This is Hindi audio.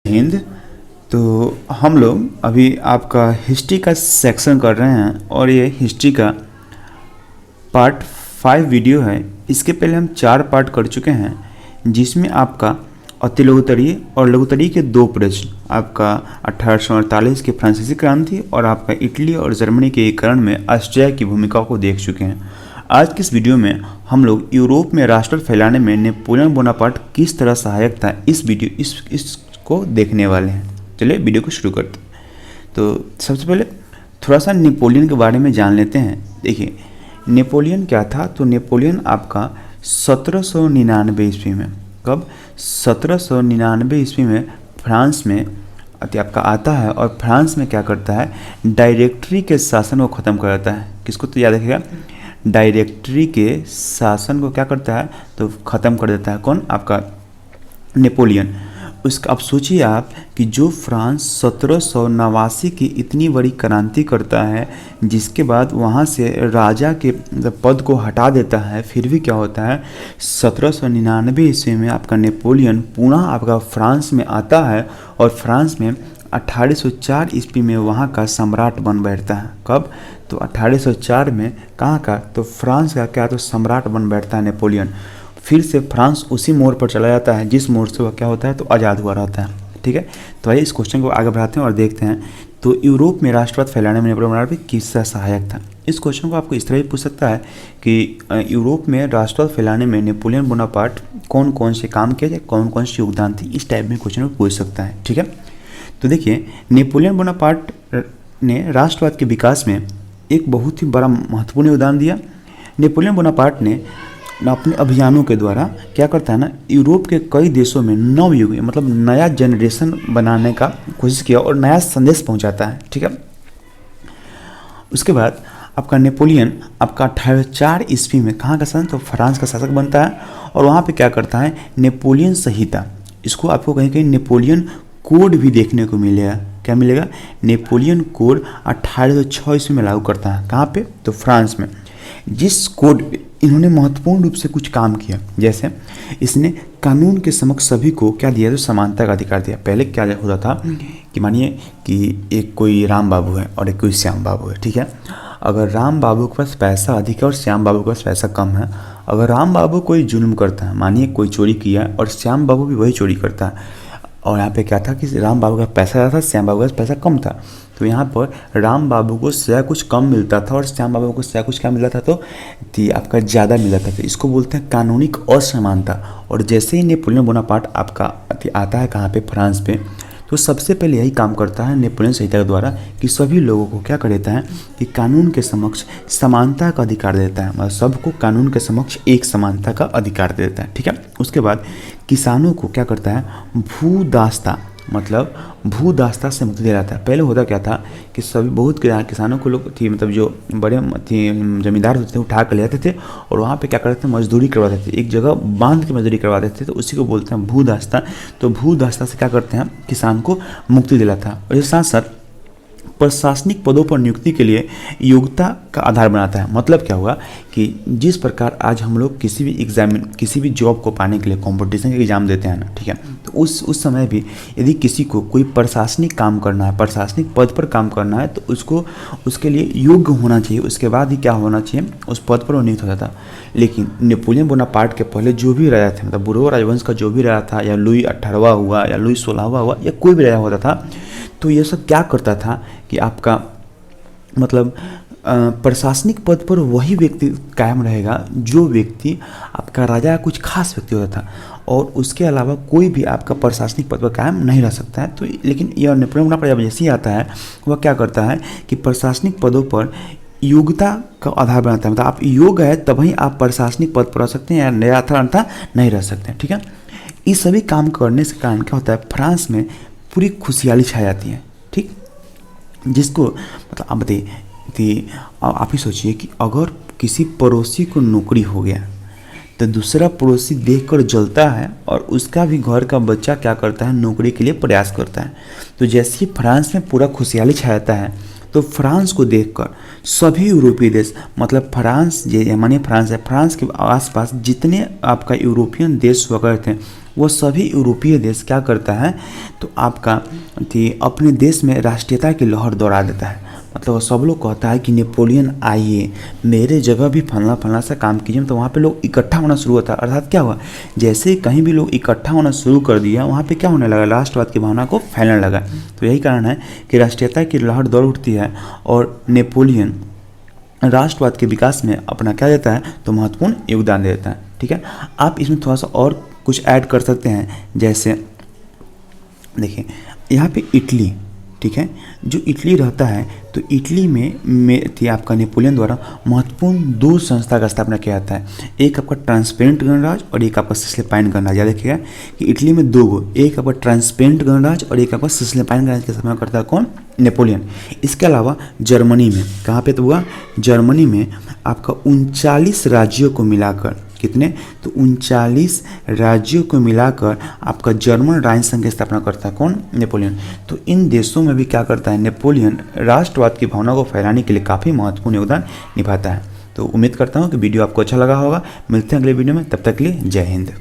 हिंद। तो हम लोग अभी आपका हिस्ट्री का सेक्शन कर रहे हैं और ये हिस्ट्री का पार्ट 5 वीडियो है। इसके पहले हम 4 पार्ट कर चुके हैं, जिसमें आपका अति लघुत्तरीय और लघुत्तरीय के 2 प्रश्न, आपका 1848 की फ्रांसीसी क्रांति और आपका इटली और जर्मनी के एकीकरण में ऑस्ट्रिया की भूमिका को देख चुके हैं। आज की इस वीडियो में हम लोग यूरोप में राष्ट्र फैलाने में नेपोलियन बोनापार्ट किस तरह सहायक था, इसको देखने वाले हैं। चलिए वीडियो को शुरू करते हैं। तो सबसे पहले थोड़ा सा नेपोलियन के बारे में जान लेते हैं। देखिए नेपोलियन क्या था, तो नेपोलियन आपका 1799 ईस्वी में, कब 1799 ईस्वी में फ्रांस में आपका आता है और फ्रांस में क्या करता है, डायरेक्टरी के शासन को ख़त्म कर देता है। किसको, तो याद रखिएगा, डायरेक्टरी के शासन को क्या करता है, तो ख़त्म कर देता है। कौन, आपका नेपोलियन। उसका अब सोचिए आप कि जो फ्रांस 1789 की इतनी बड़ी क्रांति करता है, जिसके बाद वहाँ से राजा के पद को हटा देता है, फिर भी क्या होता है, 1799 ईस्वी में आपका नेपोलियन पुनः आपका फ्रांस में आता है और फ्रांस में 1804 ईस्वी में वहाँ का सम्राट बन बैठता है। कब, तो 1804 में कहाँ का, तो फ्रांस का क्या, तो सम्राट बन बैठता है नेपोलियन। फिर से फ्रांस उसी मोड़ पर चला जाता है जिस मोड़ से वह क्या होता है, तो आज़ाद हुआ रहता है। ठीक है, तो आइए इस क्वेश्चन को आगे बढ़ाते हैं और देखते हैं। तो यूरोप में राष्ट्रवाद फैलाने में नेपोलियन बोनापार्ट किसका सहायक था। इस क्वेश्चन को आपको इस तरह भी पूछ सकता है कि यूरोप में राष्ट्रवाद फैलाने में नेपोलियन बोनापार्ट कौन कौन से काम किए, कौन कौन से योगदान थी, इस टाइप में क्वेश्चन को पूछ सकता है। ठीक है, तो देखिए नेपोलियन बोनापार्ट ने राष्ट्रवाद के विकास में एक बहुत ही बड़ा महत्वपूर्ण योगदान दिया। नेपोलियन बोनापार्ट ने अपने अभियानों के द्वारा क्या करता है ना, यूरोप के कई देशों में नवयुग मतलब नया जनरेशन बनाने का कोशिश किया और नया संदेश पहुंचाता है। ठीक है, उसके बाद आपका नेपोलियन आपका 1804 ईस्वी में कहाँ का शासन, तो फ्रांस का शासक बनता है और वहाँ पे क्या करता है, नेपोलियन संहिता, इसको आपको कहीं कहीं नेपोलियन कोड भी देखने को मिलेगा। क्या मिलेगा, नेपोलियन कोड 1806 ईस्वी में लागू करता है। कहाँ पे, तो फ्रांस में। जिस कोड पे इन्होंने महत्वपूर्ण रूप से कुछ काम किया, जैसे इसने कानून के समक्ष सभी को क्या दिया, तो समानता का अधिकार दिया। पहले क्या होता था कि मानिए कि एक कोई राम बाबू है और एक कोई श्याम बाबू है। ठीक है, अगर राम बाबू के पास पैसा अधिक है और श्याम बाबू के पास पैसा कम है, अगर राम बाबू कोई जुल्म करता है, मानिए कोई चोरी किया और श्याम बाबू भी वही चोरी करता है, और यहाँ पे क्या था कि राम बाबू का पैसा ज़्यादा था, श्याम बाबू का पैसा कम था, तो यहाँ पर राम बाबू को सया कुछ कम मिलता था और श्याम बाबू को सया कुछ क्या मिलता था, तो आपका ज़्यादा मिलता था। तो इसको बोलते हैं कानूनिक असमानता। और जैसे ही नेपोलियन बोनापार्ट आपका आता है कहाँ पे, फ्रांस पे, तो सबसे पहले यही काम करता है नेपोलियन संहिता के द्वारा कि सभी लोगों को क्या कर देता है कि कानून के समक्ष समानता का अधिकार देता है, मतलब सबको कानून के समक्ष एक समानता का अधिकार देता है। ठीक है, उसके बाद किसानों को क्या करता है, भूदास्ता मतलब भूदास्ता से मुक्ति दिलाता है। पहले होता क्या था कि सभी बहुत किसानों को लोग थी, मतलब जो बड़े जमींदार होते थे उठा कर ले जाते थे और वहाँ पे क्या करते थे, मजदूरी करवाते थे, एक जगह बांध के मजदूरी करवाते थे, तो उसी को बोलते हैं भूदास्ता। तो भूदास्ता से क्या करते हैं, किसान को मुक्ति दिलाता है। और इसके साथ साथ प्रशासनिक पदों पर नियुक्ति के लिए योग्यता का आधार बनाता है। मतलब क्या हुआ कि जिस प्रकार आज हम लोग किसी भी जॉब को पाने के लिए कंपटीशन के एग्जाम देते हैं ना, ठीक है, तो उस समय भी यदि किसी को कोई प्रशासनिक काम करना है, प्रशासनिक पद पर काम करना है, तो उसको उसके लिए योग्य होना चाहिए, उसके बाद ही क्या होना चाहिए, उस पद पर वो नियुक्त होता था। लेकिन नेपोलियन बोनापार्ट के पहले जो भी राजा थे, मतलब बुर्बोन राजवंश का जो भी राजा था, या लुई 18वां हुआ या लुई 16वां हुआ या कोई भी राजा होता था, तो ये सब क्या करता था कि आपका मतलब प्रशासनिक पद पर वही व्यक्ति कायम रहेगा जो व्यक्ति आपका राजा का कुछ खास व्यक्ति होता था, और उसके अलावा कोई भी आपका प्रशासनिक पद पर कायम नहीं रह सकता है। तो लेकिन यह नेपोलियन बोनापार्ट जैसे ही आता है, वह क्या करता है कि प्रशासनिक पदों पर योग्यता का आधार बनाता है, मतलब आप योग्य है तभी आप प्रशासनिक पद पर रह सकते हैं, या अन्यथा नहीं रह सकते हैं। ठीक है, इस सभी काम करने से कारण क्या होता है, फ्रांस में पूरी खुशहाली छा जाती है। ठीक, जिसको मतलब आप बताइए, आप ही सोचिए कि अगर किसी पड़ोसी को नौकरी हो गया तो दूसरा पड़ोसी देखकर जलता है और उसका भी घर का बच्चा क्या करता है, नौकरी के लिए प्रयास करता है। तो जैसे ही फ्रांस में पूरा खुशहाली छा जाता है, तो फ्रांस को देखकर सभी यूरोपीय देश, मतलब फ्रांस मानिए फ्रांस है, फ्रांस के आसपास जितने आपका यूरोपियन देश वगैरह थे, वह सभी यूरोपीय देश क्या करता है, तो आपका अपने देश में राष्ट्रीयता की लहर दौड़ा देता है। मतलब वो सब लोग कहता है कि नेपोलियन आइए, मेरे जगह भी फलना फलना सा काम कीजिए। तो वहाँ पे लोग इकट्ठा होना शुरू होता है। अर्थात क्या हुआ, जैसे ही कहीं भी लोग इकट्ठा होना शुरू कर दिया, वहाँ पे क्या होने लगा, राष्ट्रवाद की भावना को फैलने लगा। तो यही कारण है कि राष्ट्रीयता की लहर दौड़ उठती है और नेपोलियन राष्ट्रवाद के विकास में अपना क्या देता है, तो महत्वपूर्ण योगदान देता है। ठीक है, आप इसमें थोड़ा सा और कुछ ऐड कर सकते हैं। जैसे देखिए यहाँ पे इटली, ठीक है, जो इटली रहता है, तो इटली में थी आपका नेपोलियन द्वारा महत्वपूर्ण दो संस्था का स्थापना किया जाता है। एक आपका ट्रांसपेरेंट गणराज्य और एक आपका सिसलेपाइन गणराज्य। याद रखिएगा कि इटली में दो गो, एक आपका ट्रांसपेरेंट गणराज्य और एक आपका सिसलेपाइन गणराज्य की स्थापना करता है कौन, नेपोलियन। इसके अलावा जर्मनी में, कहाँ पे तो हुआ, जर्मनी में आपका 39 राज्यों को मिलाकर, कितने, तो 39 राज्यों को मिलाकर आपका जर्मन राइज संघ की स्थापना करता है कौन, नेपोलियन। तो इन देशों में भी क्या करता है, नेपोलियन राष्ट्रवाद की भावना को फैलाने के लिए काफ़ी महत्वपूर्ण योगदान निभाता है। तो उम्मीद करता हूँ कि वीडियो आपको अच्छा लगा होगा। मिलते हैं अगले वीडियो में, तब तक के लिए जय हिंद।